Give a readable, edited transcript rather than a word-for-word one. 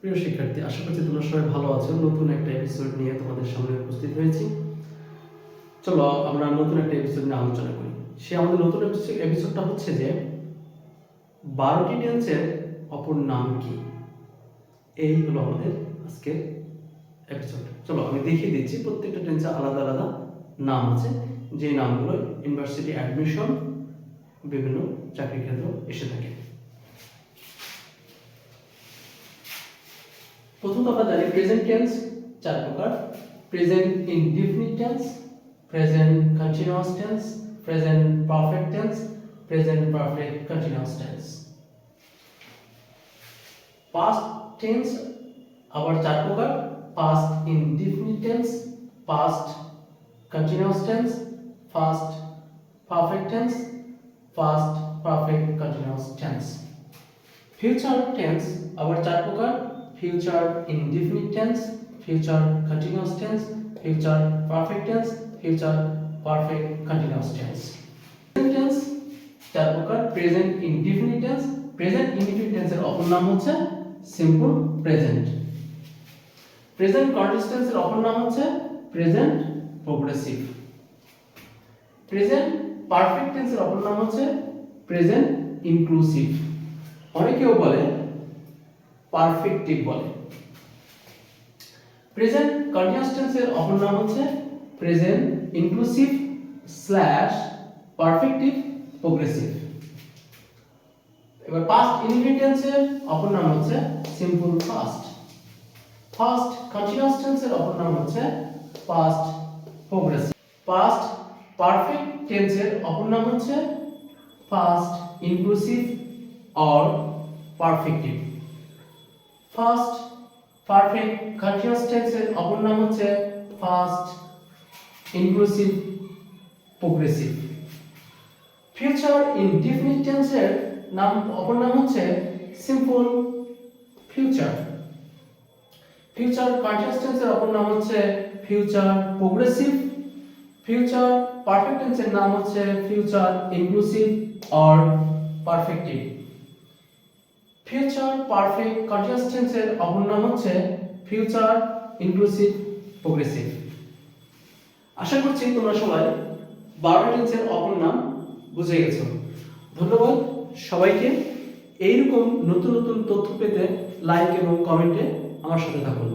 প্রিয় শিক্ষার্থী, আশা করছি তোমরা সবাই ভালো আছো। নতুন একটা এপিসোড নিয়ে তোমাদের সামনে উপস্থিত হয়েছি। চলো আমরা নতুন একটা এপিসোড নিয়ে আলোচনা করি। আমাদের নতুন এপিসোডটা হচ্ছে যে 12টি টেন্সের অপর নাম কি। এই হলো আমাদের আজকের এপিসোড। চলো আমি দেখিয়ে দিচ্ছি। প্রত্যেকটা টেন্সের আলাদা আলাদা নাম আছে, যে নামগুলো ইউনিভার্সিটি অ্যাডমিশন, বিভিন্ন চাকরি ক্ষেত্র এসে থাকে। প্রথমত আমরা জানি প্রেজেন্ট টেন্স চার প্রকার: present indefinite tense, present continuous tense, present perfect tense, present perfect continuous tense. Past tense আবার চার প্রকার: past indefinite tense, past continuous tense, past perfect tense, past perfect continuous tense. Future tense আবার চার প্রকার: future indefinite tense, future continuous tense, future perfect tense, future perfect continuous tense. Present tense চার প্রকার: present indefinite tense, present indefinite tense এর অপর নাম হচ্ছে simple present. present continuous tense এর অপর নাম হচ্ছে present progressive. present perfect tense এর অপর নাম হচ্ছে present inclusive. অনেকেও বলে পারফেক্টিভ বলে। প্রেজেন্ট কন্টিনিউয়াস টেন্সের অপর নাম হচ্ছে present inclusive slash perfective progressive. এবার পাস্ট ইনডিফিনিট টেন্সের অপর নাম হচ্ছে সিম্পল পাস্ট। পাস্ট কন্টিনিউয়াস টেন্সের অপর নাম হচ্ছে পাস্ট প্রোগ্রেসিভ। পাস্ট পারফেক্ট টেন্সের অপর নাম হচ্ছে past inclusive or perfective. First perfect continuous টেন্সের অপর নাম হচ্ছে first inclusive progressive. Future indefinite টেন্সের অপর নাম হচ্ছে সিম্পল ফিউচার। ফিউচার কন্টিনিউয়াস টেন্সের অপর নাম হচ্ছে ফিউচার প্রোগ্রেসিভ। ফিউচার পারফেক্ট টেন্সের নাম হচ্ছে future inclusive or perfective. Future perfect continuous টেন্সের অপর নাম হচ্ছে ফিউচার ইনক্লুসিভ প্রোগ্রেসিভ। আশা করছি তোমরা সবাই 12টি টেন্সের অপর নাম বুঝে গেছো। ধন্যবাদ সবাইকে। এইরকম নতুন নতুন তথ্য পেতে লাইক এবং কমেন্টে আমার সাথে থাকুন।